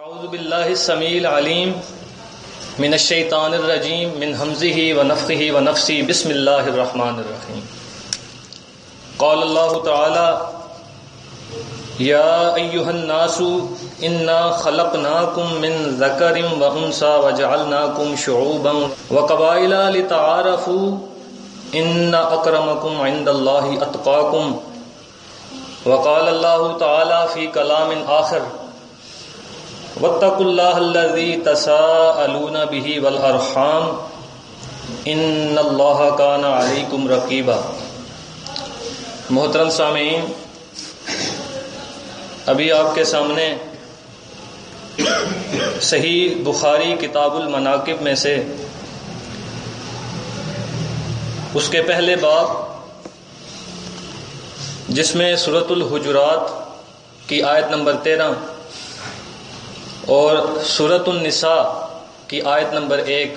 اعوذ باللہ السمیع العلیم من الشیطان الرجیم من ہمزہ ونفخہ ونفثہ بسم اللہ الرحمن الرحیم قال اللہ تعالی یا ایہا الناس انا خلقناکم من ذکر وانثی وجعلناکم شعوبا وقبائل لتعارفوا ان اکرمکم عند اللہ اتقاکم وقال اللہ تعالی فی کلام آخر واتقوا اللہ الذی تساءلون بہ والارحام ان اللہ کان علیکم رقیبا۔ محترم سامعین، ابھی آپ کے سامنے صحیح بخاری کتاب المناقب میں سے اس کے پہلے باب جس میں سورۃ الحجرات کی آیت نمبر 13 اور سورۃ النساء کی آیت نمبر 1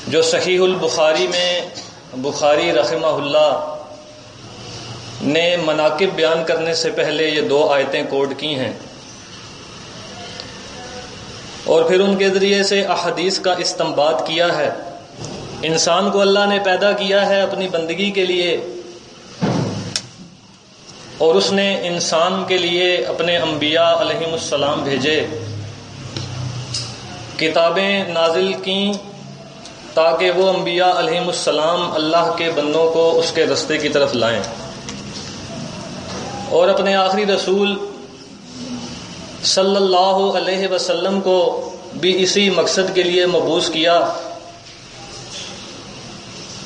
جو صحیح البخاری میں بخاری رحمہ اللہ نے مناقب بیان کرنے سے پہلے یہ 2 آیتیں کوٹ کی ہیں، اور پھر ان کے ذریعے سے احادیث کا استنباط کیا ہے۔ انسان کو اللہ نے پیدا کیا ہے اپنی بندگی کے لیے، اور اس نے انسان کے لیے اپنے انبیاء علیہم السلام بھیجے، کتابیں نازل کیں تاکہ وہ انبیاء علیہم السلام اللہ کے بندوں کو اس کے رستے کی طرف لائیں، اور اپنے آخری رسول صلی اللہ علیہ وسلم کو بھی اسی مقصد کے لیے مبعوث کیا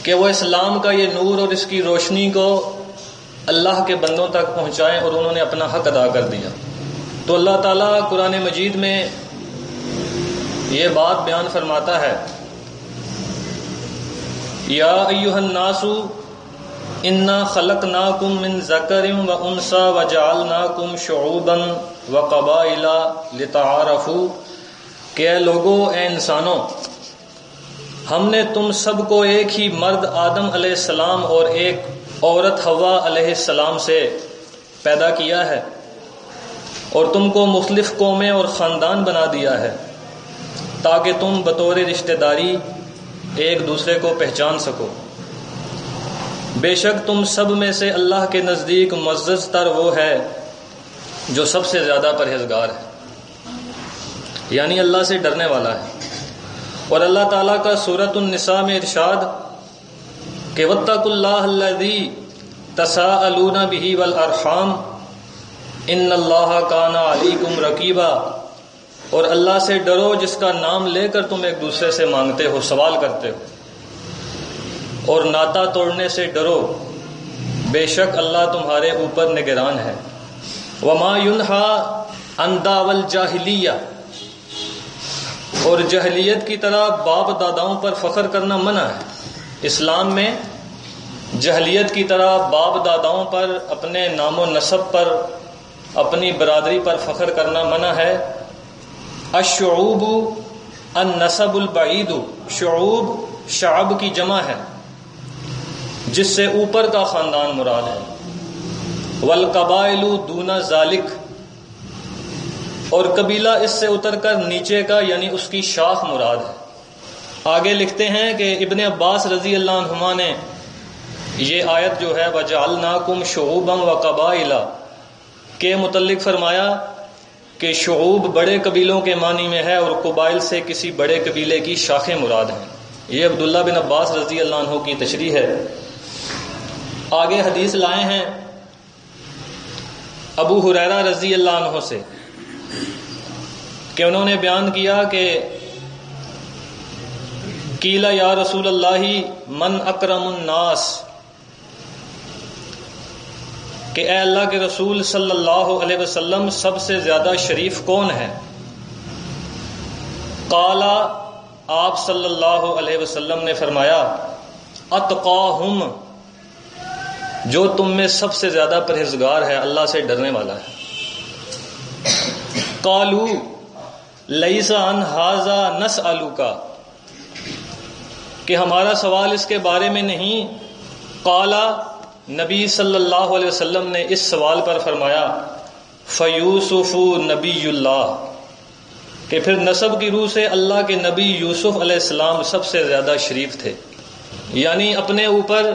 کہ وہ اسلام کا یہ نور اور اس کی روشنی کو اللہ کے بندوں تک پہنچائیں، اور انہوں نے اپنا حق ادا کر دیا۔ تو اللہ تعالیٰ قرآن مجید میں یہ بات بیان فرماتا ہے، یا ایھا الناس انا خلقناکم من ذکر وانثی وجعلناکم شعوبا وقبائل لتعارفوا، کہ اے لوگو، اے انسانوں، ہم نے تم سب کو ایک ہی مرد آدم علیہ السلام اور ایک عورت حوا علیہ السلام سے پیدا کیا ہے، اور تم کو مختلف قومیں اور خاندان بنا دیا ہے تاکہ تم بطور رشتہ داری ایک دوسرے کو پہچان سکو۔ بے شک تم سب میں سے اللہ کے نزدیک معزز تر وہ ہے جو سب سے زیادہ پرہیزگار ہے، یعنی اللہ سے ڈرنے والا ہے۔ اور اللہ تعالیٰ کا سورۃ النساء میں ارشاد کہ واتقوا اللہ الذی تساءلون بہ والارحام ان اللہ کان علیکم رقیبا، اور اللہ سے ڈرو جس کا نام لے کر تم ایک دوسرے سے مانگتے ہو، سوال کرتے ہو، اور ناطہ توڑنے سے ڈرو، بے شک اللہ تمہارے اوپر نگران ہے۔ وما ینہی عن دعوی الجاہلیہ، اور جاہلیت کی طرح باپ داداؤں پر فخر کرنا منع ہے۔ اسلام میں جاہلیت کی طرح باپ داداؤں پر، اپنے نام و نسب پر، اپنی برادری پر فخر کرنا منع ہے۔ الشعوب النسب البعید، شعوب شعب کی جمع ہے جس سے اوپر کا خاندان مراد ہے۔ والقبائل دون ذالک، اور قبیلہ اس سے اتر کر نیچے کا یعنی اس کی شاخ مراد ہے۔ آگے لکھتے ہیں کہ ابن عباس رضی اللہ عنہما نے یہ آیت جو ہے وَجَعَلْنَاكُمْ شُعُوبًا وَقَبَائِلَ کے متعلق فرمایا کہ شعوب بڑے قبیلوں کے معنی میں ہے، اور قبائل سے کسی بڑے قبیلے کی شاخیں مراد ہیں۔ یہ عبداللہ بن عباس رضی اللہ عنہ کی تشریح ہے۔ آگے حدیث لائے ہیں ابو ہریرہ رضی اللہ عنہ سے کہ انہوں نے بیان کیا کہ قیل یا رسول اللہ من اکرم الناس، کہ اے اللہ کے رسول صلی اللہ علیہ وسلم سب سے زیادہ شریف کون ہے؟ قال، آپ صلی اللہ علیہ وسلم نے فرمایا اتقاہم، جو تم میں سب سے زیادہ پرہیزگار ہے، اللہ سے ڈرنے والا ہے۔ قالوا لیس عن ھذا نسألک، کہ ہمارا سوال اس کے بارے میں نہیں۔ قال، نبی صلی اللہ علیہ وسلم نے اس سوال پر فرمایا فیوسف نبی اللہ، کہ پھر نسب کی روح سے اللہ کے نبی یوسف علیہ السلام سب سے زیادہ شریف تھے، یعنی اپنے اوپر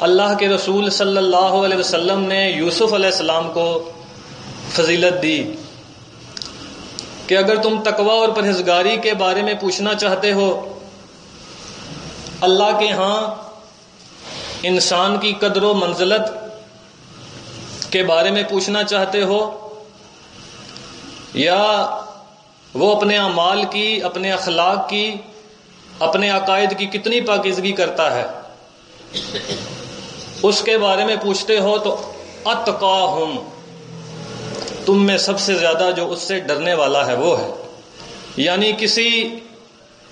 اللہ کے رسول صلی اللہ علیہ وسلم نے یوسف علیہ السلام کو فضیلت دی کہ اگر تم تقوی اور پرہیزگاری کے بارے میں پوچھنا چاہتے ہو، اللہ کے ہاں انسان کی قدر و منزلت کے بارے میں پوچھنا چاہتے ہو، یا وہ اپنے اعمال کی، اپنے اخلاق کی، اپنے عقائد کی کتنی پاکیزگی کرتا ہے، اس کے بارے میں پوچھتے ہو، تو اتقاہم، تم میں سب سے زیادہ جو اس سے ڈرنے والا ہے وہ ہے، یعنی کسی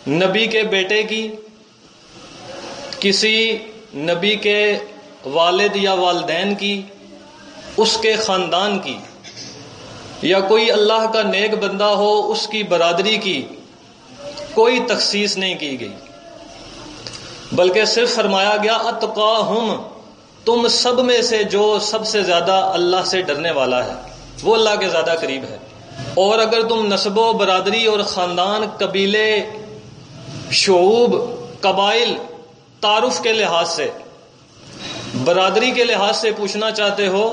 نبی کے بیٹے کی، کسی نبی کے والد یا والدین کی، اس کے خاندان کی، یا کوئی اللہ کا نیک بندہ ہو اس کی برادری کی کوئی تخصیص نہیں کی گئی، بلکہ صرف فرمایا گیا اتقاہم، تم سب میں سے جو سب سے زیادہ اللہ سے ڈرنے والا ہے وہ اللہ کے زیادہ قریب ہے۔ اور اگر تم نسب و برادری اور خاندان، قبیلے، شعوب، قبائل، تعارف کے لحاظ سے، برادری کے لحاظ سے پوچھنا چاہتے ہو،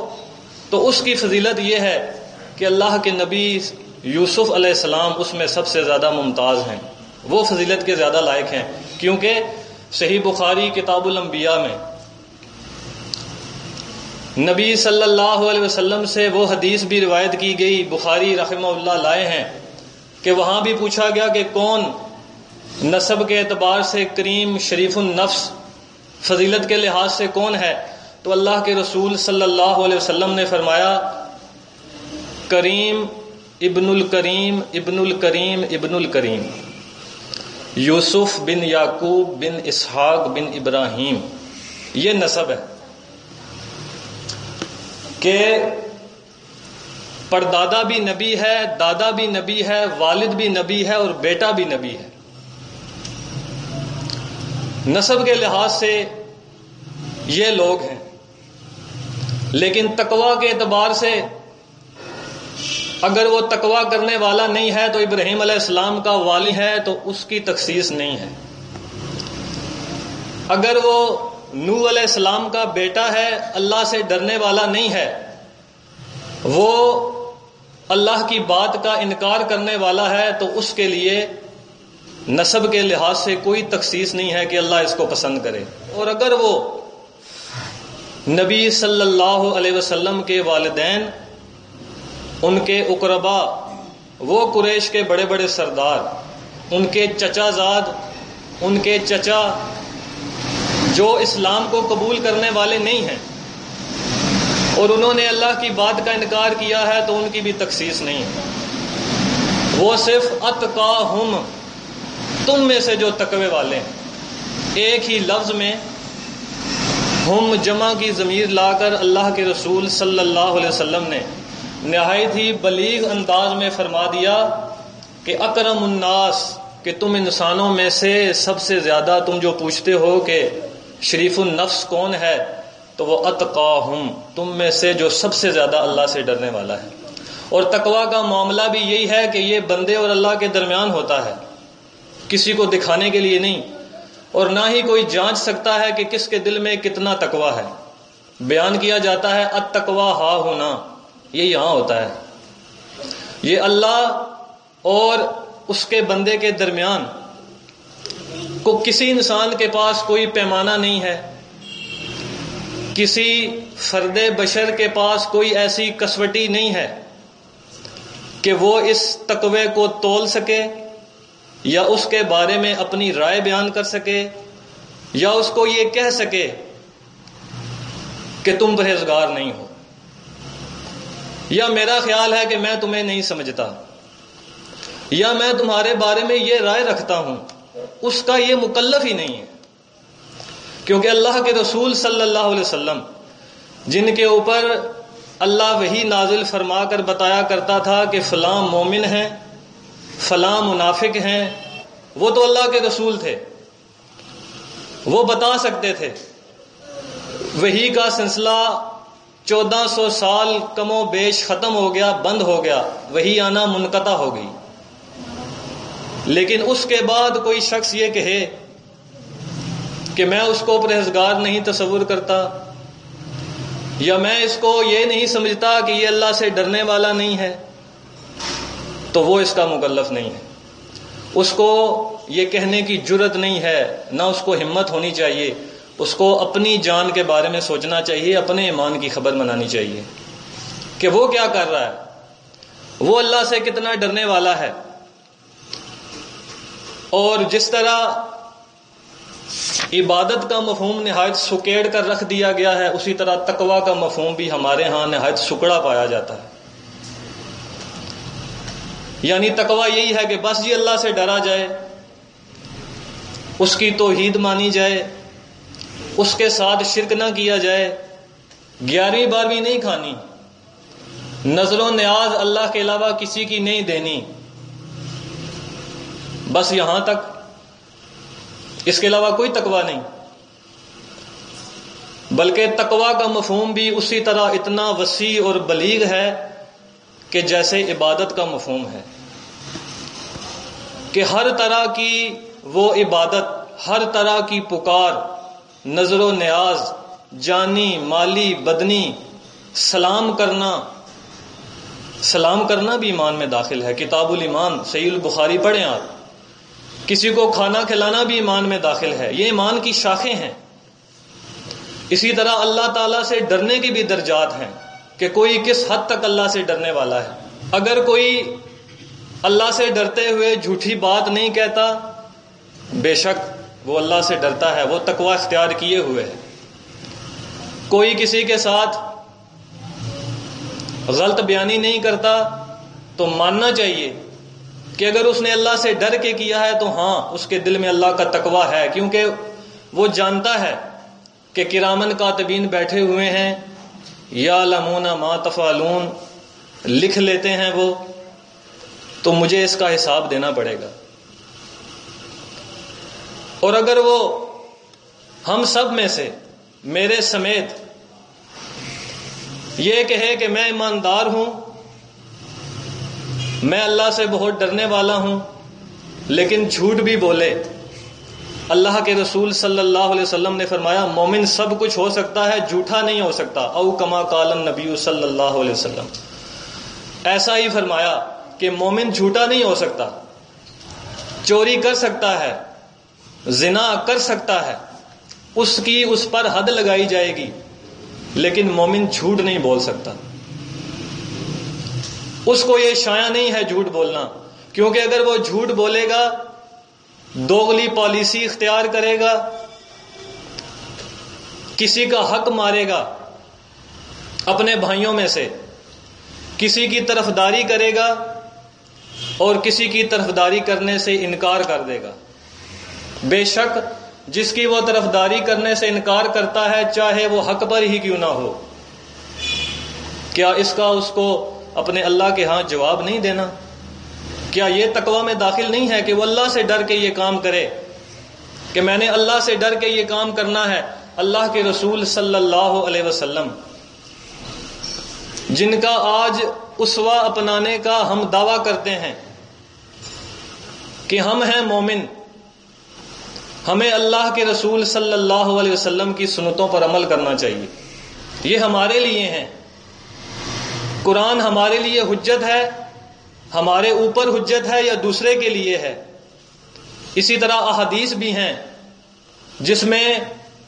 تو اس کی فضیلت یہ ہے کہ اللہ کے نبی یوسف علیہ السلام اس میں سب سے زیادہ ممتاز ہیں، وہ فضیلت کے زیادہ لائق ہیں، کیونکہ صحیح بخاری کتاب الانبیاء میں نبی صلی اللہ علیہ وسلم سے وہ حدیث بھی روایت کی گئی، بخاری رحمہ اللہ لائے ہیں، کہ وہاں بھی پوچھا گیا کہ کون نسب کے اعتبار سے کریم، شریف النفس، فضیلت کے لحاظ سے کون ہے، تو اللہ کے رسول صلی اللہ علیہ وسلم نے فرمایا کریم ابن الکریم ابن الکریم ابن الکریم، یوسف بن یعقوب بن اسحاق بن ابراہیم، یہ نسب ہے کہ پردادا بھی نبی ہے، دادا بھی نبی ہے، والد بھی نبی ہے، اور بیٹا بھی نبی ہے۔ نسب کے لحاظ سے یہ لوگ ہیں، لیکن تقوی کے اعتبار سے اگر وہ تقوی کرنے والا نہیں ہے تو ابراہیم علیہ السلام کا والی ہے تو اس کی تخصیص نہیں ہے، اگر وہ نوح علیہ السلام کا بیٹا ہے، اللہ سے ڈرنے والا نہیں ہے، وہ اللہ کی بات کا انکار کرنے والا ہے، تو اس کے لیے نسب کے لحاظ سے کوئی تخصیص نہیں ہے کہ اللہ اس کو پسند کرے۔ اور اگر وہ نبی صلی اللہ علیہ وسلم کے والدین، ان کے اقربا، وہ قریش کے بڑے بڑے سردار، ان کے چچا زاد، ان کے چچا جو اسلام کو قبول کرنے والے نہیں ہیں اور انہوں نے اللہ کی بات کا انکار کیا ہے، تو ان کی بھی تخصیص نہیں ہے، وہ صرف اتقاہم، تم میں سے جو تقوی والے ہیں۔ ایک ہی لفظ میں ہم جمع کی ضمیر لا کر اللہ کے رسول صلی اللہ علیہ وسلم نے نہایت ہی بلیغ انداز میں فرما دیا کہ اکرم الناس، کہ تم انسانوں میں سے سب سے زیادہ تم جو پوچھتے ہو کہ شریف النفس کون ہے، تو وہ اتقاہم، تم میں سے جو سب سے زیادہ اللہ سے ڈرنے والا ہے۔ اور تقوی کا معاملہ بھی یہی ہے کہ یہ بندے اور اللہ کے درمیان ہوتا ہے، کسی کو دکھانے کے لیے نہیں، اور نہ ہی کوئی جانچ سکتا ہے کہ کس کے دل میں کتنا تقوی ہے۔ بیان کیا جاتا ہے التقوی ہا ہونا، یہ یہاں ہوتا ہے، یہ اللہ اور اس کے بندے کے درمیان کو کسی انسان کے پاس کوئی پیمانہ نہیں ہے، کسی فرد بشر کے پاس کوئی ایسی کسوٹی نہیں ہے کہ وہ اس تقوی کو تول سکے یا اس کے بارے میں اپنی رائے بیان کر سکے یا اس کو یہ کہہ سکے کہ تم پرہیزگار نہیں ہو، یا میرا خیال ہے کہ میں تمہیں نہیں سمجھتا، یا میں تمہارے بارے میں یہ رائے رکھتا ہوں، اس کا یہ مکلف ہی نہیں ہے، کیونکہ اللہ کے رسول صلی اللہ علیہ وسلم جن کے اوپر اللہ وحی نازل فرما کر بتایا کرتا تھا کہ فلاں مومن ہیں، فلاں منافق ہیں، وہ تو اللہ کے رسول تھے، وہ بتا سکتے تھے۔ وحی کا سلسلہ 1400 سال کم و بیش ختم ہو گیا، بند ہو گیا، وحی آنا منقطع ہو گئی. لیکن اس کے بعد کوئی شخص یہ کہے کہ میں اس کو پرہیزگار نہیں تصور کرتا، یا میں اس کو یہ نہیں سمجھتا کہ یہ اللہ سے ڈرنے والا نہیں ہے، تو وہ اس کا مکلف نہیں ہے. اس کو یہ کہنے کی جرت نہیں ہے، نہ اس کو ہمت ہونی چاہیے. اس کو اپنی جان کے بارے میں سوچنا چاہیے، اپنے ایمان کی خبر منانی چاہیے کہ وہ کیا کر رہا ہے، وہ اللہ سے کتنا ڈرنے والا ہے. اور جس طرح عبادت کا مفہوم نہایت سکیڑ کر رکھ دیا گیا ہے، اسی طرح تقویٰ کا مفہوم بھی ہمارے ہاں نہایت سکڑا پایا جاتا ہے. یعنی تقویٰ یہی ہے کہ بس جی اللہ سے ڈرا جائے، اس کی توحید مانی جائے، اس کے ساتھ شرک نہ کیا جائے، 11ویں 12ویں نہیں کھانی، نظر و نیاز اللہ کے علاوہ کسی کی نہیں دینی، بس یہاں تک، اس کے علاوہ کوئی تقویٰ نہیں. بلکہ تقویٰ کا مفہوم بھی اسی طرح اتنا وسیع اور بلیغ ہے کہ جیسے عبادت کا مفہوم ہے، کہ ہر طرح کی وہ عبادت، ہر طرح کی پکار، نظر و نیاز، جانی مالی بدنی، سلام کرنا بھی ایمان میں داخل ہے. کتاب الایمان صحیح البخاری پڑھیں آپ. کسی کو کھانا کھلانا بھی ایمان میں داخل ہے. یہ ایمان کی شاخیں ہیں. اسی طرح اللہ تعالیٰ سے ڈرنے کی بھی درجات ہیں کہ کوئی کس حد تک اللہ سے ڈرنے والا ہے. اگر کوئی اللہ سے ڈرتے ہوئے جھوٹی بات نہیں کہتا، بے شک وہ اللہ سے ڈرتا ہے، وہ تقویٰ اختیار کیے ہوئے ہے. کوئی کسی کے ساتھ غلط بیانی نہیں کرتا تو ماننا چاہیے کہ اگر اس نے اللہ سے ڈر کے کیا ہے تو ہاں اس کے دل میں اللہ کا تقویٰ ہے، کیونکہ وہ جانتا ہے کہ کرامن کاتبین بیٹھے ہوئے ہیں، یعلمون ما تفعلون، لکھ لیتے ہیں وہ، تو مجھے اس کا حساب دینا پڑے گا. اور اگر وہ ہم سب میں سے، میرے سمیت، یہ کہے کہ میں ایماندار ہوں، میں اللہ سے بہت ڈرنے والا ہوں، لیکن جھوٹ بھی بولے، اللہ کے رسول صلی اللہ علیہ وسلم نے فرمایا مومن سب کچھ ہو سکتا ہے، جھوٹا نہیں ہو سکتا. او کما قال النبی صلی اللہ علیہ وسلم، ایسا ہی فرمایا کہ مومن جھوٹا نہیں ہو سکتا. چوری کر سکتا ہے، زنا کر سکتا ہے، اس پر حد لگائی جائے گی، لیکن مومن جھوٹ نہیں بول سکتا. اس کو یہ شایع نہیں ہے جھوٹ بولنا، کیونکہ اگر وہ جھوٹ بولے گا، دوغلی پالیسی اختیار کرے گا، کسی کا حق مارے گا، اپنے بھائیوں میں سے کسی کی طرفداری کرے گا اور کسی کی طرفداری کرنے سے انکار کر دے گا. بے شک جس کی وہ طرفداری کرنے سے انکار کرتا ہے، چاہے وہ حق پر ہی کیوں نہ ہو، کیا اس کو اپنے اللہ کے ہاں جواب نہیں دینا؟ کیا یہ تقویٰ میں داخل نہیں ہے کہ وہ اللہ سے ڈر کے یہ کام کرے، کہ میں نے اللہ سے ڈر کے یہ کام کرنا ہے؟ اللہ کے رسول صلی اللہ علیہ وسلم، جن کا آج اسوہ اپنانے کا ہم دعویٰ کرتے ہیں کہ ہم ہیں مومن، ہمیں اللہ کے رسول صلی اللہ علیہ وسلم کی سنتوں پر عمل کرنا چاہیے. یہ ہمارے لیے ہیں. قرآن ہمارے لیے حجت ہے، ہمارے اوپر حجت ہے یا دوسرے کے لیے ہے؟ اسی طرح احادیث بھی ہیں جس میں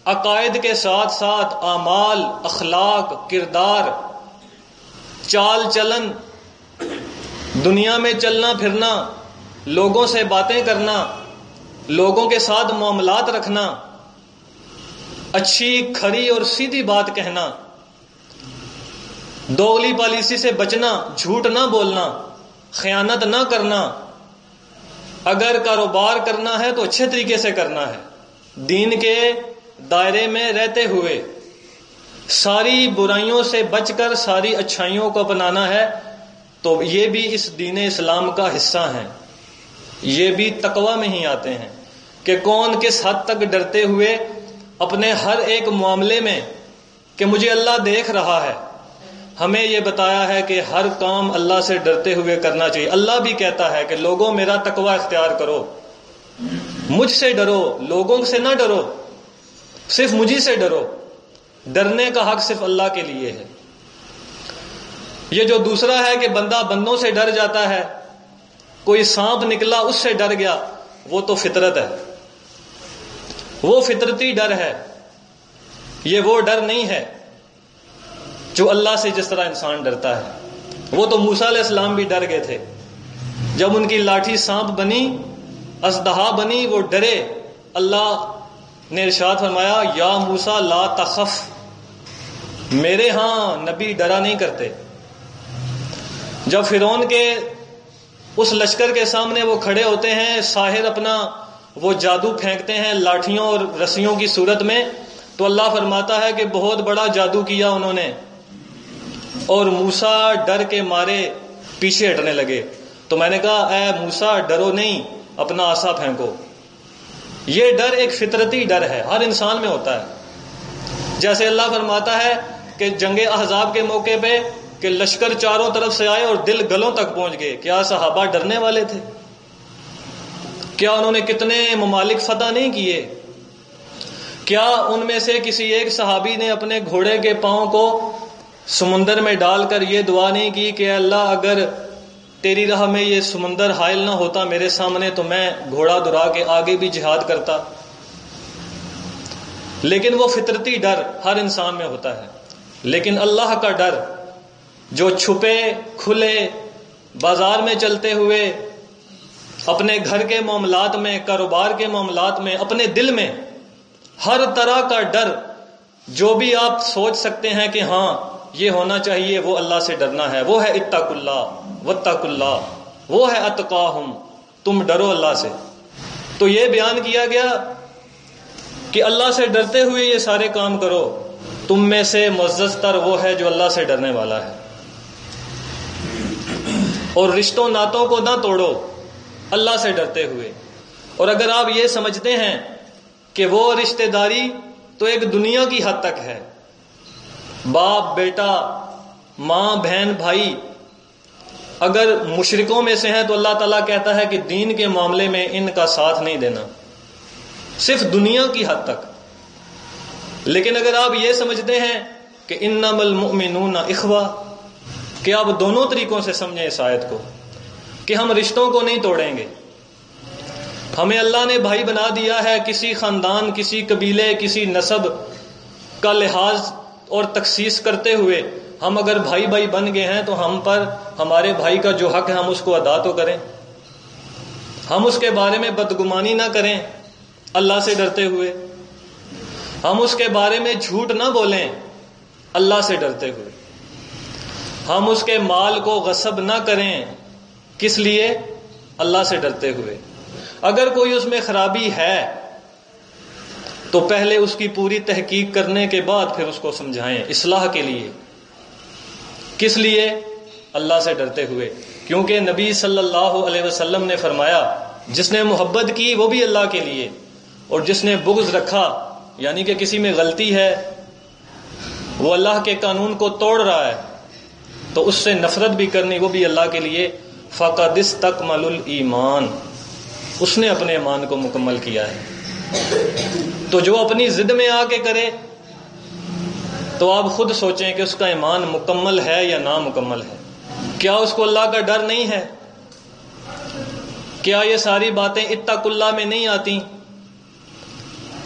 عقائد کے ساتھ ساتھ اعمال، اخلاق، کردار، چال چلن، دنیا میں چلنا پھرنا، لوگوں سے باتیں کرنا، لوگوں کے ساتھ معاملات رکھنا، اچھی کھری اور سیدھی بات کہنا، دوغلی پالیسی سے بچنا، جھوٹ نہ بولنا، خیانت نہ کرنا، اگر کاروبار کرنا ہے تو اچھے طریقے سے کرنا ہے، دین کے دائرے میں رہتے ہوئے ساری برائیوں سے بچ کر ساری اچھائیوں کو اپنانا ہے. تو یہ بھی اس دین اسلام کا حصہ ہیں، یہ بھی تقویٰ میں ہی آتے ہیں کہ کون کس حد تک ڈرتے ہوئے اپنے ہر ایک معاملے میں کہ مجھے اللہ دیکھ رہا ہے، ہمیں یہ بتایا ہے کہ ہر کام اللہ سے ڈرتے ہوئے کرنا چاہیے۔ اللہ بھی کہتا ہے کہ لوگوں میرا تقوی اختیار کرو، مجھ سے ڈرو، لوگوں سے نہ ڈرو، صرف مجھے سے ڈرو۔ ڈرنے کا حق صرف اللہ کے لیے ہے۔ یہ جو دوسرا ہے کہ بندہ بندوں سے ڈر جاتا ہے، کوئی سانپ نکلا اس سے ڈر گیا، وہ تو فطرت ہے، وہ فطرتی ڈر ہے۔ یہ وہ ڈر نہیں ہے جو اللہ سے جس طرح انسان ڈرتا ہے۔ وہ تو موسیٰ علیہ السلام بھی ڈر گئے تھے، جب ان کی لاٹھی سانپ بنی، اژدہا بنی، وہ ڈرے۔ اللہ نے ارشاد فرمایا یا موسیٰ لا تخف، میرے ہاں نبی ڈرا نہیں کرتے۔ جب فرعون کے اس لشکر کے سامنے وہ کھڑے ہوتے ہیں، ساحر اپنا وہ جادو پھینکتے ہیں لاٹھیوں اور رسیوں کی صورت میں، تو اللہ فرماتا ہے کہ بہت بڑا جادو کیا انہوں نے، اور موسیٰ ڈر کے مارے پیچھے ہٹنے لگے۔ تو میں نے کہا اے موسیٰ ڈرو نہیں، اپنا عصا پھینکو۔ یہ ڈر ایک فطرتی ڈر ہے، ہر انسان میں ہوتا ہے۔ جیسے اللہ فرماتا ہے کہ جنگ احزاب کے موقع پہ کہ لشکر چاروں طرف سے آئے اور دل گلوں تک پہنچ گئے، کیا صحابہ ڈرنے والے تھے؟ کیا انہوں نے کتنے ممالک فتح نہیں کیے؟ کیا ان میں سے کسی ایک صحابی نے اپنے گھوڑے کے پاؤں کو سمندر میں ڈال کر یہ دعا نہیں کی کہ اللہ اگر تیری راہ میں یہ سمندر حائل نہ ہوتا میرے سامنے تو میں گھوڑا دھرا کے آگے بھی جہاد کرتا؟ لیکن وہ فطرتی ڈر ہر انسان میں ہوتا ہے۔ لیکن اللہ کا ڈر جو چھپے کھلے بازار میں چلتے ہوئے، اپنے گھر کے معاملات میں، کاروبار کے معاملات میں، اپنے دل میں، ہر طرح کا ڈر جو بھی آپ سوچ سکتے ہیں کہ ہاں یہ ہونا چاہیے، وہ اللہ سے ڈرنا ہے۔ وہ ہے اتقوا اللہ واتقوا اللہ، وہ ہے اتقاہم، تم ڈرو اللہ سے۔ تو یہ بیان کیا گیا کہ اللہ سے ڈرتے ہوئے یہ سارے کام کرو۔ تم میں سے معزز تر وہ ہے جو اللہ سے ڈرنے والا ہے۔ اور رشتوں ناتوں کو نہ توڑو اللہ سے ڈرتے ہوئے۔ اور اگر آپ یہ سمجھتے ہیں کہ وہ رشتہ داری تو ایک دنیا کی حد تک ہے، باپ بیٹا، ماں بہن بھائی، اگر مشرکوں میں سے ہیں تو اللہ تعالیٰ کہتا ہے کہ دین کے معاملے میں ان کا ساتھ نہیں دینا، صرف دنیا کی حد تک۔ لیکن اگر آپ یہ سمجھتے ہیں کہ انما المؤمنون اخوہ، کہ آپ دونوں طریقوں سے سمجھیں اس آیت کو کہ ہم رشتوں کو نہیں توڑیں گے، ہمیں اللہ نے بھائی بنا دیا ہے، کسی خاندان، کسی قبیلے، کسی نسب کا لحاظ اور تخصیص کرتے ہوئے ہم اگر بھائی بھائی بن گئے ہیں تو ہم پر ہمارے بھائی کا جو حق ہے ہم اس کو ادا تو کریں، ہم اس کے بارے میں بدگمانی نہ کریں اللہ سے ڈرتے ہوئے، ہم اس کے بارے میں جھوٹ نہ بولیں اللہ سے ڈرتے ہوئے، ہم اس کے مال کو غصب نہ کریں، کس لیے؟ اللہ سے ڈرتے ہوئے۔ اگر کوئی اس میں خرابی ہے تو پہلے اس کی پوری تحقیق کرنے کے بعد پھر اس کو سمجھائیں اصلاح کے لیے۔ کس لیے؟ اللہ سے ڈرتے ہوئے۔ کیونکہ نبی صلی اللہ علیہ وسلم نے فرمایا جس نے محبت کی وہ بھی اللہ کے لیے، اور جس نے بغض رکھا یعنی کہ کسی میں غلطی ہے، وہ اللہ کے قانون کو توڑ رہا ہے تو اس سے نفرت بھی کرنی وہ بھی اللہ کے لیے۔ فقد استکمل الایمان، اس نے اپنے ایمان کو مکمل کیا ہے۔ تو جو اپنی ضد میں آ کے کرے تو آپ خود سوچیں کہ اس کا ایمان مکمل ہے یا نامکمل ہے۔ کیا اس کو اللہ کا ڈر نہیں ہے؟ کیا یہ ساری باتیں اتقوا اللہ میں نہیں آتی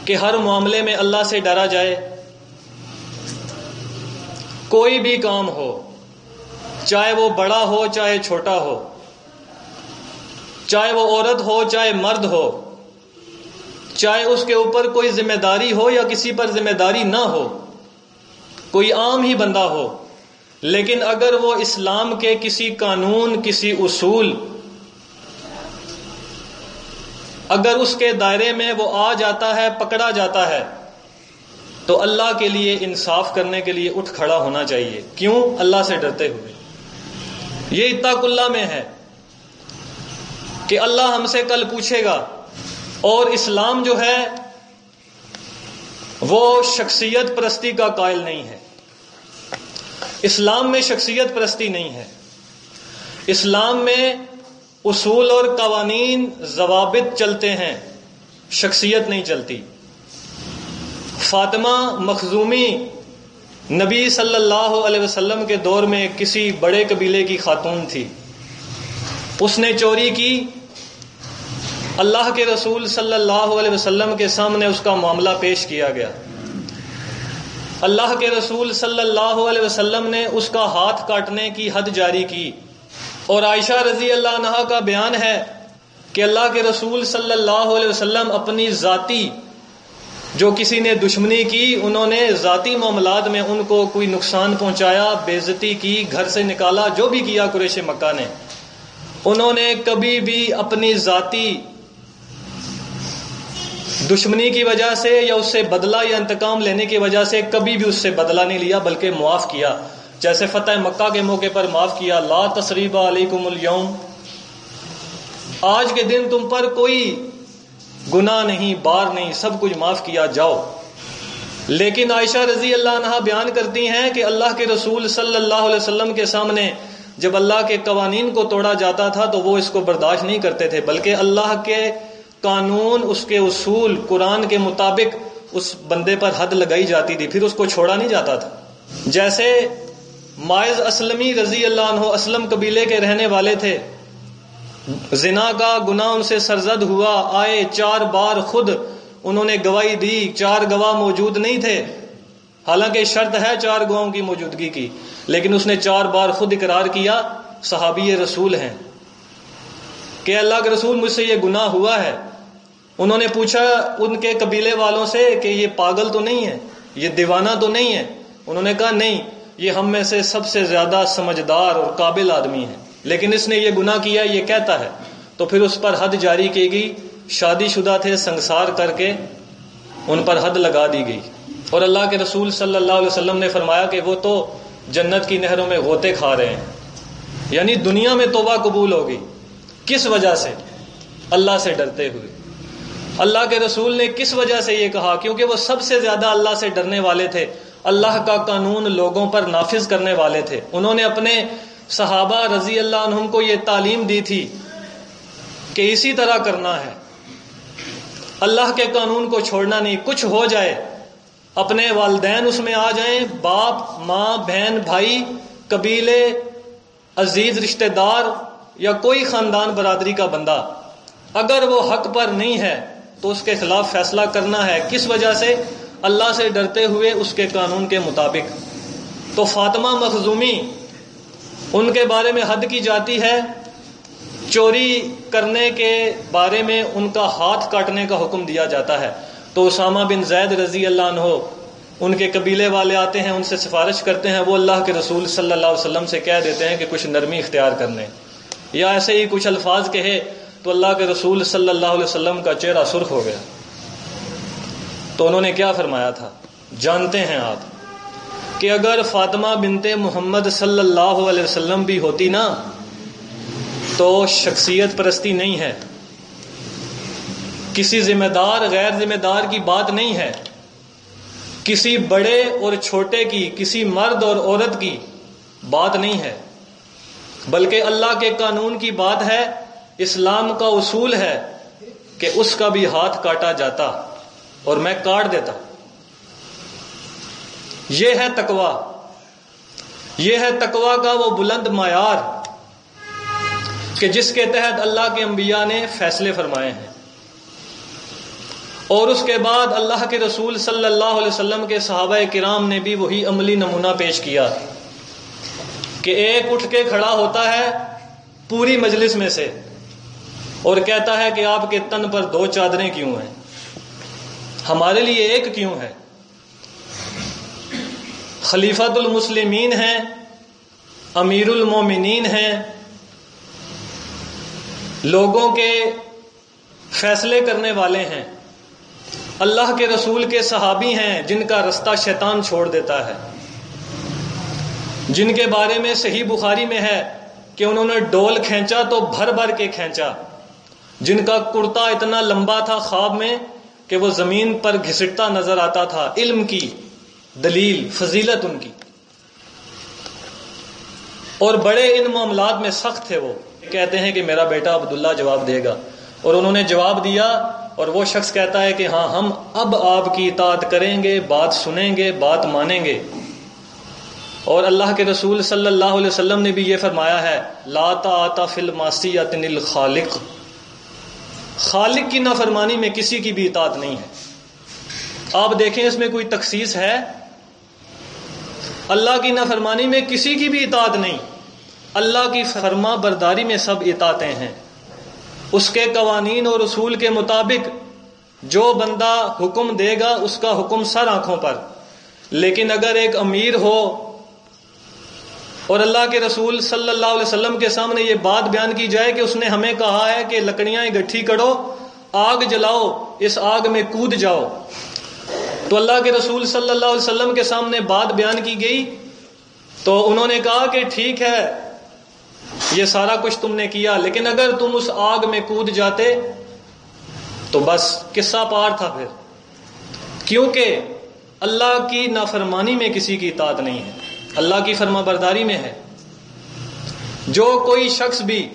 کہ ہر معاملے میں اللہ سے ڈرا جائے؟ کوئی بھی کام ہو، چاہے وہ بڑا ہو چاہے چھوٹا ہو، چاہے وہ عورت ہو چاہے مرد ہو، چاہے اس کے اوپر کوئی ذمہ داری ہو یا کسی پر ذمہ داری نہ ہو، کوئی عام ہی بندہ ہو، لیکن اگر وہ اسلام کے کسی قانون، کسی اصول، اگر اس کے دائرے میں وہ آ جاتا ہے، پکڑا جاتا ہے، تو اللہ کے لیے انصاف کرنے کے لیے اٹھ کھڑا ہونا چاہیے۔ کیوں؟ اللہ سے ڈرتے ہوئے۔ یہ اتقوا اللہ میں ہے کہ اللہ ہم سے کل پوچھے گا، اور اسلام جو ہے وہ شخصیت پرستی کا قائل نہیں ہے۔ اسلام میں شخصیت پرستی نہیں ہے، اسلام میں اصول اور قوانین ضوابط چلتے ہیں، شخصیت نہیں چلتی۔ فاطمہ مخزومی نبی صلی اللہ علیہ وسلم کے دور میں کسی بڑے قبیلے کی خاتون تھی، اس نے چوری کی، اللہ کے رسول صلی اللہ علیہ وسلم کے سامنے اس کا معاملہ پیش کیا گیا، اللہ کے رسول صلی اللہ علیہ وسلم نے اس کا ہاتھ کاٹنے کی حد جاری کی، اور عائشہ رضی اللہ عنہا کا بیان ہے کہ اللہ کے رسول صلی اللہ علیہ وسلم اپنی ذاتی جو کسی نے دشمنی کی، انہوں نے ذاتی معاملات میں ان کو کوئی نقصان پہنچایا، بے عزتی کی، گھر سے نکالا، جو بھی کیا قریش مکہ نے، انہوں نے کبھی بھی اپنی ذاتی دشمنی کی وجہ سے یا اس سے بدلہ یا انتقام لینے کی وجہ سے کبھی بھی اس سے بدلہ نہیں لیا، بلکہ معاف کیا، جیسے فتح مکہ کے موقع پر معاف کیا، لا تثریب علیکم اليوم، آج کے دن تم پر کوئی گناہ نہیں، بار نہیں، سب کچھ معاف کیا، جاؤ۔ لیکن عائشہ رضی اللہ عنہا بیان کرتی ہیں کہ اللہ کے رسول صلی اللہ علیہ وسلم کے سامنے جب اللہ کے قوانین کو توڑا جاتا تھا تو وہ اس کو برداشت نہیں کرتے تھے، بلکہ اللہ کے قانون، اس کے اصول، قرآن کے مطابق اس بندے پر حد لگائی جاتی تھی، پھر اس کو چھوڑا نہیں جاتا تھا۔ جیسے ماعز اسلمی رضی اللہ عنہ اسلم قبیلے کے رہنے والے تھے، زنا کا گناہ ان سے سرزد ہوا، آئے 4 بار خود انہوں نے گواہی دی، 4 گواہ موجود نہیں تھے، حالانکہ شرط ہے 4 گواہوں کی موجودگی کی، لیکن اس نے 4 بار خود اقرار کیا، صحابی رسول ہیں، کہ اللہ کے رسول مجھ سے یہ گناہ ہوا ہے۔ انہوں نے پوچھا ان کے قبیلے والوں سے کہ یہ پاگل تو نہیں ہے، یہ دیوانہ تو نہیں ہے؟ انہوں نے کہا نہیں، یہ ہم میں سے سب سے زیادہ سمجھدار اور قابل آدمی ہے، لیکن اس نے یہ گناہ کیا، یہ کہتا ہے۔ تو پھر اس پر حد جاری کی گئی، شادی شدہ تھے، سنگسار کر کے ان پر حد لگا دی گئی، اور اللہ کے رسول صلی اللہ علیہ وسلم نے فرمایا کہ وہ تو جنت کی نہروں میں غوطے کھا رہے ہیں، یعنی دنیا میں توبہ قبول ہوگی۔ کس وجہ سے؟ اللہ سے ڈرتے ہوئے۔ اللہ کے رسول نے کس وجہ سے یہ کہا؟ کیونکہ وہ سب سے زیادہ اللہ سے ڈرنے والے تھے، اللہ کا قانون لوگوں پر نافذ کرنے والے تھے۔ انہوں نے اپنے صحابہ رضی اللہ عنہم کو یہ تعلیم دی تھی کہ اسی طرح کرنا ہے، اللہ کے قانون کو چھوڑنا نہیں، کچھ ہو جائے، اپنے والدین اس میں آ جائیں، باپ، ماں، بہن، بھائی، قبیلے، عزیز رشتہ دار یا کوئی خاندان برادری کا بندہ، اگر وہ حق پر نہیں ہے تو اس کے خلاف فیصلہ کرنا ہے۔ کس وجہ سے؟ اللہ سے ڈرتے ہوئے، اس کے قانون کے مطابق۔ تو فاطمہ مخزومی، ان کے بارے میں حد کی جاتی ہے، چوری کرنے کے بارے میں ان کا ہاتھ کاٹنے کا حکم دیا جاتا ہے۔ تو اسامہ بن زید رضی اللہ عنہ، ان کے قبیلے والے آتے ہیں، ان سے سفارش کرتے ہیں، وہ اللہ کے رسول صلی اللہ علیہ وسلم سے کہہ دیتے ہیں کہ کچھ نرمی اختیار کرنے، یا ایسے ہی کچھ الفاظ کہے تو اللہ کے رسول صلی اللہ علیہ وسلم کا چہرہ سرخ ہو گیا۔ تو انہوں نے کیا فرمایا تھا جانتے ہیں آپ، کہ اگر فاطمہ بنت محمد صلی اللہ علیہ وسلم بھی ہوتی نا تو شخصیت پرستی نہیں ہے، کسی ذمہ دار غیر ذمہ دار کی بات نہیں ہے، کسی بڑے اور چھوٹے کی، کسی مرد اور عورت کی بات نہیں ہے، بلکہ اللہ کے قانون کی بات ہے، اسلام کا اصول ہے کہ اس کا بھی ہاتھ کاٹا جاتا اور میں کاٹ دیتا۔ یہ ہے تقویٰ، یہ ہے تقویٰ کا وہ بلند معیار کہ جس کے تحت اللہ کے انبیاء نے فیصلے فرمائے ہیں، اور اس کے بعد اللہ کے رسول صلی اللہ علیہ وسلم کے صحابہ کرام نے بھی وہی عملی نمونہ پیش کیا کہ ایک اٹھ کے کھڑا ہوتا ہے پوری مجلس میں سے اور کہتا ہے کہ آپ کے تن پر 2 چادریں کیوں ہیں، ہمارے لیے ایک کیوں ہے؟ خلیفۃ المسلمین ہیں، امیر المومنین ہیں، لوگوں کے فیصلے کرنے والے ہیں، اللہ کے رسول کے صحابی ہیں جن کا رستہ شیطان چھوڑ دیتا ہے، جن کے بارے میں صحیح بخاری میں ہے کہ انہوں نے ڈول کھینچا تو بھر بھر کے کھینچا، جن کا کرتا اتنا لمبا تھا خواب میں کہ وہ زمین پر گھسٹتا نظر آتا تھا، علم کی دلیل، فضیلت ان کی۔ اور بڑے ان معاملات میں سخت تھے. وہ کہتے ہیں کہ میرا بیٹا عبداللہ جواب دے گا، اور انہوں نے جواب دیا، اور وہ شخص کہتا ہے کہ ہاں ہم اب آپ کی اطاعت کریں گے، بات سنیں گے، بات مانیں گے. اور اللہ کے رسول صلی اللہ علیہ وسلم نے بھی یہ فرمایا ہے، لا طاعت فی المعصیۃ للخالق، خالق کی نافرمانی میں کسی کی بھی اطاعت نہیں ہے. آپ دیکھیں اس میں کوئی تخصیص ہے؟ اللہ کی نافرمانی میں کسی کی بھی اطاعت نہیں، اللہ کی فرما برداری میں سب اطاعتیں ہیں. اس کے قوانین اور اصول کے مطابق جو بندہ حکم دے گا اس کا حکم سر آنکھوں پر. لیکن اگر ایک امیر ہو اور اللہ کے رسول صلی اللہ علیہ وسلم کے سامنے یہ بات بیان کی جائے کہ اس نے ہمیں کہا ہے کہ لکڑیاں اکٹھی کرو، آگ جلاؤ، اس آگ میں کود جاؤ، تو اللہ کے رسول صلی اللہ علیہ وسلم کے سامنے بات بیان کی گئی تو انہوں نے کہا کہ ٹھیک ہے یہ سارا کچھ تم نے کیا، لیکن اگر تم اس آگ میں کود جاتے تو بس قصہ پار تھا پھر. کیونکہ اللہ کی نافرمانی میں کسی کی اطاعت نہیں ہے، اللہ کی فرما برداری میں ہے. جو کوئی شخص بھی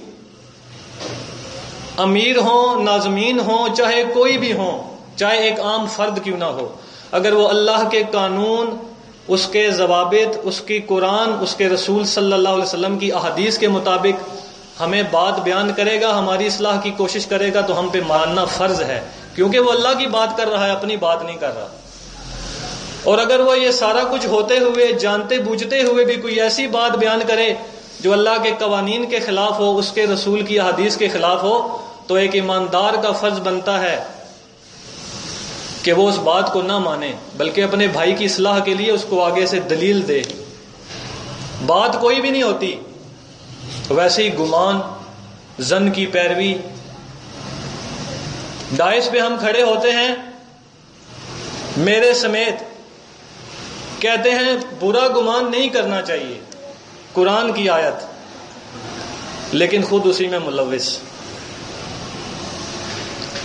امیر ہوں، ناظمین ہوں، چاہے کوئی بھی ہوں، چاہے ایک عام فرد کیوں نہ ہو، اگر وہ اللہ کے قانون، اس کے ضوابط، اس کی قرآن، اس کے رسول صلی اللہ علیہ وسلم کی احادیث کے مطابق ہمیں بات بیان کرے گا، ہماری اصلاح کی کوشش کرے گا، تو ہم پہ ماننا فرض ہے، کیونکہ وہ اللہ کی بات کر رہا ہے، اپنی بات نہیں کر رہا. اور اگر وہ یہ سارا کچھ ہوتے ہوئے، جانتے بوجھتے ہوئے بھی کوئی ایسی بات بیان کرے جو اللہ کے قوانین کے خلاف ہو، اس کے رسول کی احادیث کے خلاف ہو، تو ایک ایماندار کا فرض بنتا ہے کہ وہ اس بات کو نہ مانے، بلکہ اپنے بھائی کی اصلاح کے لیے اس کو آگے سے دلیل دے. بات کوئی بھی نہیں ہوتی، ویسے ہی گمان، ظن کی پیروی. ڈائس پہ ہم کھڑے ہوتے ہیں میرے سمیت، کہتے ہیں برا گمان نہیں کرنا چاہیے، قرآن کی آیت، لیکن خود اسی میں ملوث،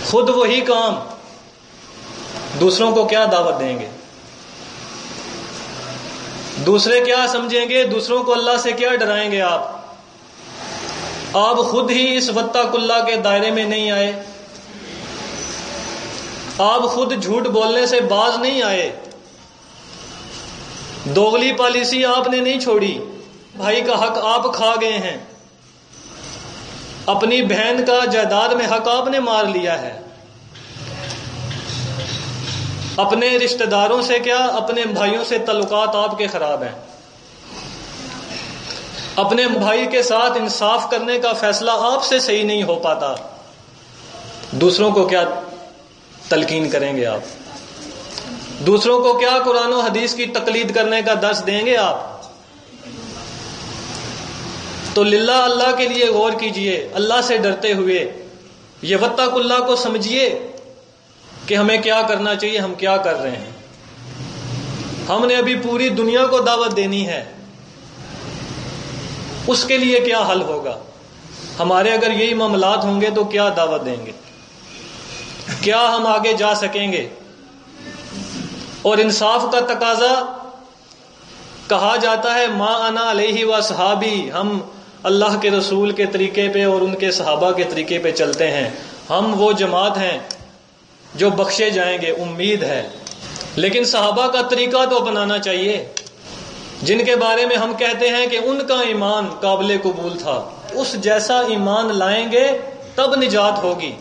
خود وہی کام، دوسروں کو کیا دعوت دیں گے، دوسرے کیا سمجھیں گے، دوسروں کو اللہ سے کیا ڈرائیں گے. آپ خود ہی اس واتق اللہ کے دائرے میں نہیں آئے، آپ خود جھوٹ بولنے سے باز نہیں آئے، دوغلی پالیسی آپ نے نہیں چھوڑی، بھائی کا حق آپ کھا گئے ہیں، اپنی بہن کا جائیداد میں حق آپ نے مار لیا ہے، اپنے رشتہ داروں سے کیا، اپنے بھائیوں سے تعلقات آپ کے خراب ہیں، اپنے بھائی کے ساتھ انصاف کرنے کا فیصلہ آپ سے صحیح نہیں ہو پاتا، دوسروں کو کیا تلقین کریں گے آپ، دوسروں کو کیا قرآن و حدیث کی تقلید کرنے کا درس دیں گے آپ. تو للہ اللہ کے لیے غور کیجئے، اللہ سے ڈرتے ہوئے یہ واتق اللہ کو سمجھیے کہ ہمیں کیا کرنا چاہیے، ہم کیا کر رہے ہیں. ہم نے ابھی پوری دنیا کو دعوت دینی ہے، اس کے لیے کیا حل ہوگا؟ ہمارے اگر یہی معاملات ہوں گے تو کیا دعوت دیں گے، کیا ہم آگے جا سکیں گے؟ اور انصاف کا تقاضا، کہا جاتا ہے ما انا علیہ و صحابی، ہم اللہ کے رسول کے طریقے پہ اور ان کے صحابہ کے طریقے پہ چلتے ہیں، ہم وہ جماعت ہیں جو بخشے جائیں گے، امید ہے. لیکن صحابہ کا طریقہ تو اپنانا چاہیے، جن کے بارے میں ہم کہتے ہیں کہ ان کا ایمان قابل قبول تھا، اس جیسا ایمان لائیں گے تب نجات ہوگی.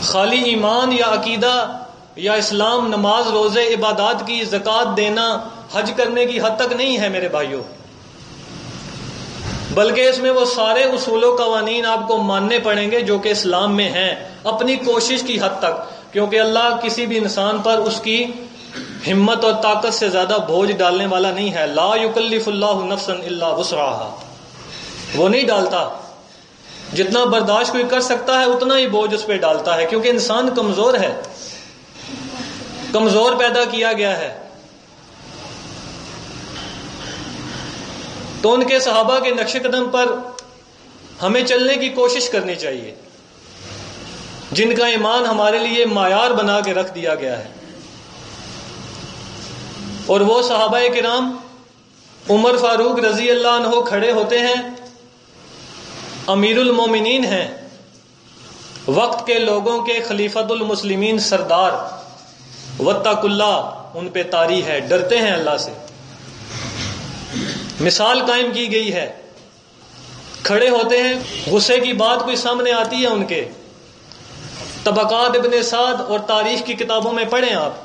خالی ایمان یا عقیدہ یا اسلام، نماز، روزے، عبادات کی، زکوٰۃ دینا، حج کرنے کی حد تک نہیں ہے میرے بھائیوں، بلکہ اس میں وہ سارے اصول و قوانین آپ کو ماننے پڑیں گے جو کہ اسلام میں ہیں، اپنی کوشش کی حد تک، کیونکہ اللہ کسی بھی انسان پر اس کی ہمت اور طاقت سے زیادہ بوجھ ڈالنے والا نہیں ہے. لا یکلف اللہ نفسا الا وسعها، وہ نہیں ڈالتا، جتنا برداشت کوئی کر سکتا ہے اتنا ہی بوجھ اس پہ ڈالتا ہے، کیونکہ انسان کمزور ہے، کمزور پیدا کیا گیا ہے. تو ان کے صحابہ کے نقش قدم پر ہمیں چلنے کی کوشش کرنی چاہیے، جن کا ایمان ہمارے لیے معیار بنا کے رکھ دیا گیا ہے. اور وہ صحابہ کرام عمر فاروق رضی اللہ عنہ کھڑے ہوتے ہیں، امیر المومنین ہیں، وقت کے لوگوں کے خلیفۃ المسلمین سردار، واتقوا اللہ ان پہ طاری ہے، ڈرتے ہیں اللہ سے، مثال قائم کی گئی ہے، کھڑے ہوتے ہیں، غصے کی بات کوئی سامنے آتی ہے ان کے، طبقات ابن سعد اور تاریخ کی کتابوں میں پڑھیں آپ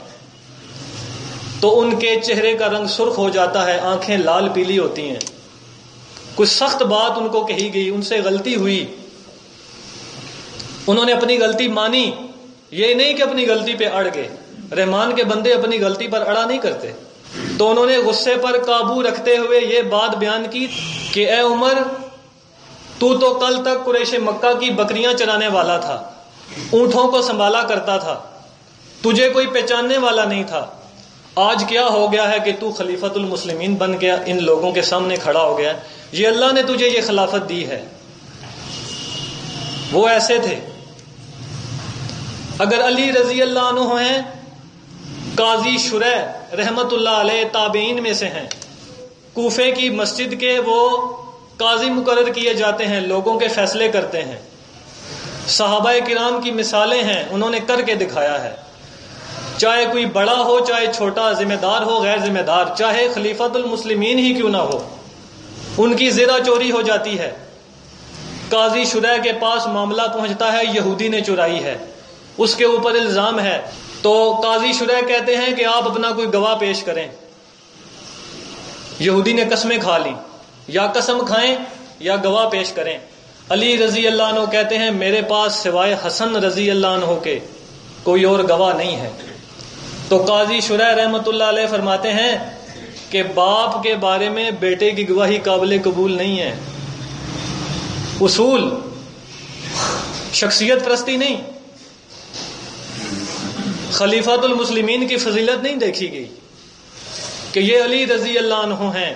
تو ان کے چہرے کا رنگ سرخ ہو جاتا ہے، آنکھیں لال پیلی ہوتی ہیں، کوئی سخت بات ان کو کہی گئی، ان سے غلطی ہوئی، انہوں نے اپنی غلطی مانی، یہ نہیں کہ اپنی غلطی پہ اڑ گئے، رحمان کے بندے اپنی غلطی پر اڑا نہیں کرتے، تو انہوں نے غصے پر قابو رکھتے ہوئے یہ بات بیان کی کہ اے عمر، تو کل تک قریش مکہ کی بکریاں چرانے والا تھا، اونٹوں کو سنبھالا کرتا تھا، تجھے کوئی پہچاننے والا نہیں تھا، آج کیا ہو گیا ہے کہ تو خلیفۃ المسلمین بن گیا، ان لوگوں کے سامنے کھڑا ہو گیا، یہ اللہ نے تجھے یہ خلافت دی ہے۔ وہ ایسے تھے۔ اگر علی رضی اللہ عنہ ہیں، قاضی شریح رحمت اللہ علیہ تابعین میں سے ہیں، کوفے کی مسجد کے وہ قاضی مقرر کیے جاتے ہیں، لوگوں کے فیصلے کرتے ہیں، صحابہ کرام کی مثالیں ہیں، انہوں نے کر کے دکھایا ہے، چاہے کوئی بڑا ہو چاہے چھوٹا، ذمہ دار ہو غیر ذمہ دار، چاہے خلیفۃ المسلمین ہی کیوں نہ ہو، ان کی زرہ چوری ہو جاتی ہے، قاضی شریح کے پاس معاملہ پہنچتا ہے یہودی نے چرائی ہے، اس کے اوپر الزام ہے، تو قاضی شریح کہتے ہیں کہ آپ اپنا کوئی گواہ پیش کریں، یہودی نے قسمیں کھا لیں، یا قسم کھائیں یا گواہ پیش کریں، علی رضی اللہ عنہ کہتے ہیں میرے پاس سوائے حسن رضی اللہ عنہ کے کوئی اور گواہ نہیں ہے، تو قاضی شریح رحمت اللہ علیہ فرماتے ہیں کہ باپ کے بارے میں بیٹے کی گواہی قابل قبول نہیں ہے، اصول، شخصیت پرستی نہیں، خلیفۃ المسلمین کی فضیلت نہیں دیکھی گئی کہ یہ علی رضی اللہ عنہ ہیں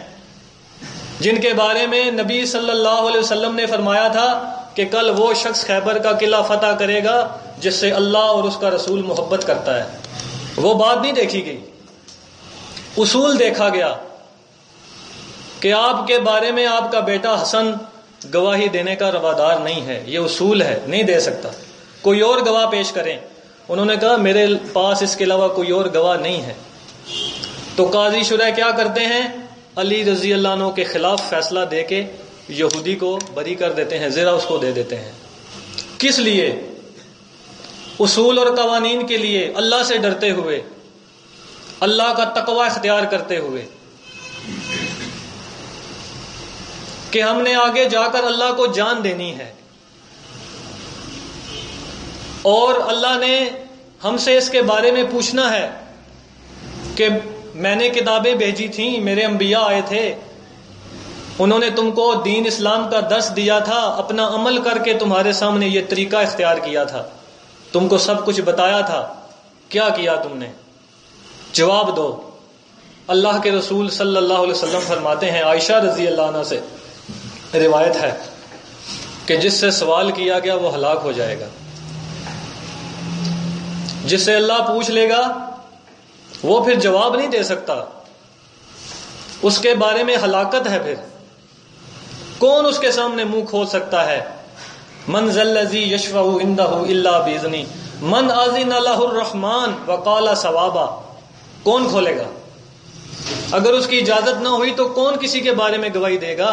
جن کے بارے میں نبی صلی اللہ علیہ وسلم نے فرمایا تھا کہ کل وہ شخص خیبر کا قلعہ فتح کرے گا جس سے اللہ اور اس کا رسول محبت کرتا ہے، وہ بات نہیں دیکھی گئی، اصول دیکھا گیا کہ آپ کے بارے میں آپ کا بیٹا حسن گواہی دینے کا روادار نہیں ہے، یہ اصول ہے، نہیں دے سکتا، کوئی اور گواہ پیش کریں، انہوں نے کہا میرے پاس اس کے علاوہ کوئی اور گواہ نہیں ہے، تو قاضی شریح کیا کرتے ہیں، علی رضی اللہ عنہ کے خلاف فیصلہ دے کے یہودی کو بری کر دیتے ہیں، زرہ اس کو دے دیتے ہیں، کس لیے؟ اصول اور قوانین کے لیے، اللہ سے ڈرتے ہوئے، اللہ کا تقوی اختیار کرتے ہوئے کہ ہم نے آگے جا کر اللہ کو جان دینی ہے، اور اللہ نے ہم سے اس کے بارے میں پوچھنا ہے کہ میں نے کتابیں بھیجی تھیں، میرے انبیاء آئے تھے، انہوں نے تم کو دین اسلام کا درس دیا تھا، اپنا عمل کر کے تمہارے سامنے یہ طریقہ اختیار کیا تھا، تم کو سب کچھ بتایا تھا، کیا کیا تم نے؟ جواب دو۔ اللہ کے رسول صلی اللہ علیہ وسلم فرماتے ہیں، عائشہ رضی اللہ عنہ سے روایت ہے کہ جس سے سوال کیا گیا وہ ہلاک ہو جائے گا، جس سے اللہ پوچھ لے گا وہ پھر جواب نہیں دے سکتا، اس کے بارے میں ہلاکت ہے، پھر کون اس کے سامنے منہ کھول سکتا ہے؟ من ذا الذی یشفع عندہ الا باذنہ من اذن لہ الرحمن وقال صوابا، کون کھولے گا؟ اگر اس کی اجازت نہ ہوئی تو کون کسی کے بارے میں گواہی دے گا؟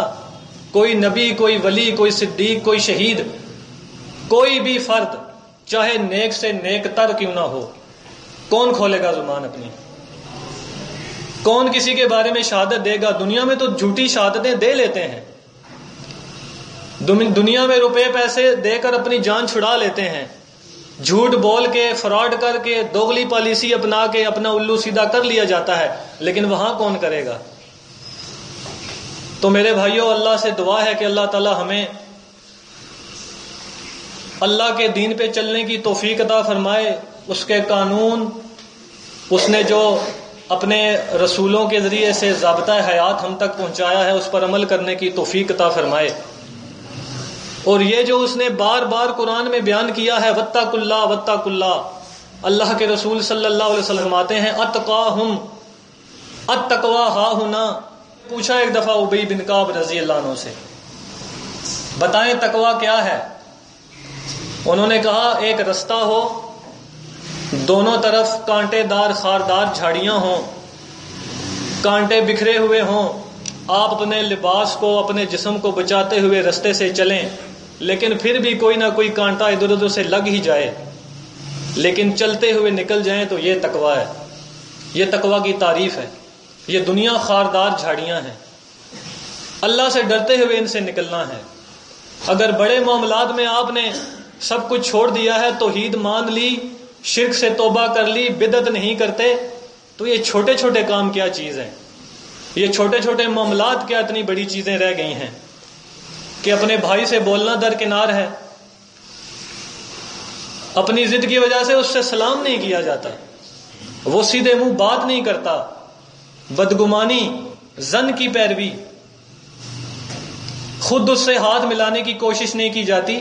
کوئی نبی، کوئی ولی، کوئی صدیق، کوئی شہید، کوئی بھی فرد چاہے نیک سے نیک تر کیوں نہ ہو، کون کھولے گا زبان اپنی؟ کون کسی کے بارے میں شہادت دے گا؟ دنیا میں تو جھوٹی شہادتیں دے لیتے ہیں، دنیا میں روپے پیسے دے کر اپنی جان چھڑا لیتے ہیں، جھوٹ بول کے، فراڈ کر کے، دوغلی پالیسی اپنا کے اپنا الو سیدھا کر لیا جاتا ہے، لیکن وہاں کون کرے گا؟ تو میرے بھائیوں، اللہ سے دعا ہے کہ اللہ تعالی ہمیں اللہ کے دین پہ چلنے کی توفیق عطا فرمائے، اس کے قانون، اس نے جو اپنے رسولوں کے ذریعے سے ضابطہ حیات ہم تک پہنچایا ہے اس پر عمل کرنے کی توفیق عطا فرمائے، اور یہ جو اس نے بار بار قرآن میں بیان کیا ہے واتقوا اللہ واتقوا اللہ، اللہ کے رسول صلی اللہ علیہ وسلم فرماتے ہیں اتقاہم التقوی ہاہنا، پوچھا ایک دفعہ ابی بن کعب رضی اللہ عنہ سے، بتائیں تقویٰ کیا ہے؟ انہوں نے کہا ایک رستہ ہو، دونوں طرف کانٹے دار خاردار جھاڑیاں ہوں، کانٹے بکھرے ہوئے ہوں، آپ اپنے لباس کو اپنے جسم کو بچاتے ہوئے رستے سے چلیں، لیکن پھر بھی کوئی نہ کوئی کانٹا ادھر ادھر سے لگ ہی جائے، لیکن چلتے ہوئے نکل جائیں، تو یہ تقویٰ ہے، یہ تقویٰ کی تعریف ہے۔ یہ دنیا خاردار جھاڑیاں ہیں، اللہ سے ڈرتے ہوئے ان سے نکلنا ہے۔ اگر بڑے معاملات میں آپ نے سب کچھ چھوڑ دیا ہے، توحید مان لی، شرک سے توبہ کر لی، بدعت نہیں کرتے، تو یہ چھوٹے چھوٹے کام کیا چیز ہیں، یہ چھوٹے چھوٹے معاملات کیا اتنی بڑی چیزیں رہ گئی ہیں کہ اپنے بھائی سے بولنا درکنار ہے، اپنی ضد کی وجہ سے اس سے سلام نہیں کیا جاتا، وہ سیدھے منہ بات نہیں کرتا، بدگمانی، ظن کی پیروی، خود اس سے ہاتھ ملانے کی کوشش نہیں کی جاتی،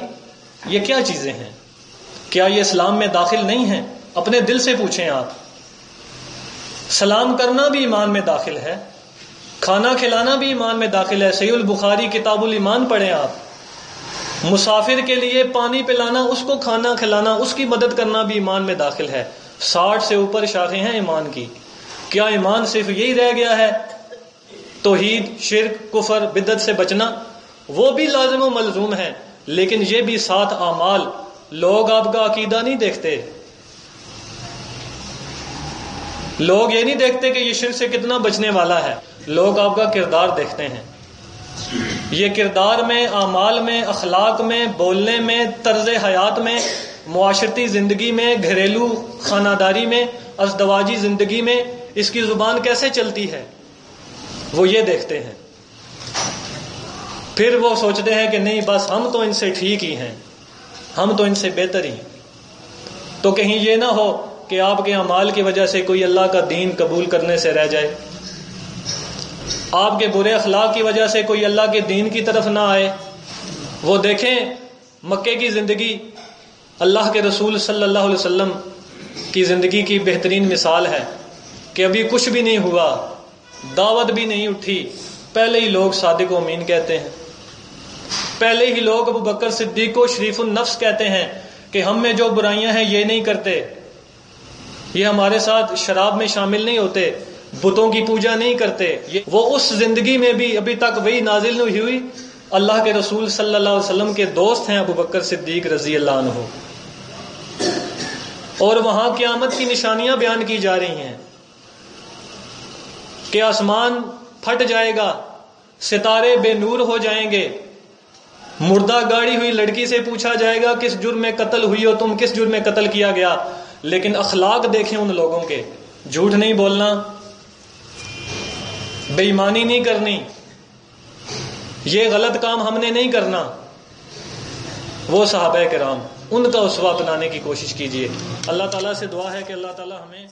یہ کیا چیزیں ہیں؟ کیا یہ اسلام میں داخل نہیں ہیں؟ اپنے دل سے پوچھیں آپ۔ سلام کرنا بھی ایمان میں داخل ہے، کھانا کھلانا بھی ایمان میں داخل ہے، صحیح البخاری کتاب الایمان پڑھیں آپ۔ مسافر کے لیے پانی پلانا، اس کو کھانا کھلانا، اس کی مدد کرنا بھی ایمان میں داخل ہے۔ 60 سے اوپر شاخیں ہیں ایمان کی۔ کیا ایمان صرف یہی رہ گیا ہے؟ توحید، شرک، کفر، بدعت سے بچنا، وہ بھی لازم و ملزوم ہے، لیکن یہ بھی 7 اعمال۔ لوگ آپ کا عقیدہ نہیں دیکھتے، لوگ یہ نہیں دیکھتے کہ یہ شرک سے کتنا بچنے والا ہے، لوگ آپ کا کردار دیکھتے ہیں۔ یہ کردار میں، اعمال میں، اخلاق میں، بولنے میں، طرز حیات میں، معاشرتی زندگی میں، گھریلو خانہ داری میں، ازدواجی زندگی میں اس کی زبان کیسے چلتی ہے، وہ یہ دیکھتے ہیں۔ پھر وہ سوچتے ہیں کہ نہیں، بس ہم تو ان سے ٹھیک ہی ہیں، ہم تو ان سے بہتر ہی ہیں۔ تو کہیں یہ نہ ہو کہ آپ کے اعمال کی وجہ سے کوئی اللہ کا دین قبول کرنے سے رہ جائے، آپ کے برے اخلاق کی وجہ سے کوئی اللہ کے دین کی طرف نہ آئے۔ وہ دیکھیں مکے کی زندگی، اللہ کے رسول صلی اللہ علیہ وسلم کی زندگی کی بہترین مثال ہے کہ ابھی کچھ بھی نہیں ہوا، دعوت بھی نہیں اٹھی، پہلے ہی لوگ صادق و امین کہتے ہیں، پہلے ہی لوگ ابو بکر صدیق کو شریف النفس کہتے ہیں کہ ہم میں جو برائیاں ہیں یہ نہیں کرتے، یہ ہمارے ساتھ شراب میں شامل نہیں ہوتے، بتوں کی پوجا نہیں کرتے۔ وہ اس زندگی میں بھی ابھی تک وہی نازل نہیں ہوئی، اللہ کے رسول صلی اللہ علیہ وسلم کے دوست ہیں ابو بکر صدیق رضی اللہ عنہ، اور وہاں قیامت کی نشانیاں بیان کی جا رہی ہیں کہ آسمان پھٹ جائے گا، ستارے بے نور ہو جائیں گے، مردہ گاڑی ہوئی لڑکی سے پوچھا جائے گا کس جرم میں قتل ہوئی ہو تم، کس جرم میں قتل کیا گیا، لیکن اخلاق دیکھیں ان لوگوں کے، جھوٹ نہیں بولنا، بے ایمانی نہیں کرنی، یہ غلط کام ہم نے نہیں کرنا۔ وہ صحابہ کرام، ان کا اسوہ اپنانے کی کوشش کیجیے۔ اللہ تعالیٰ سے دعا ہے کہ اللہ تعالیٰ ہمیں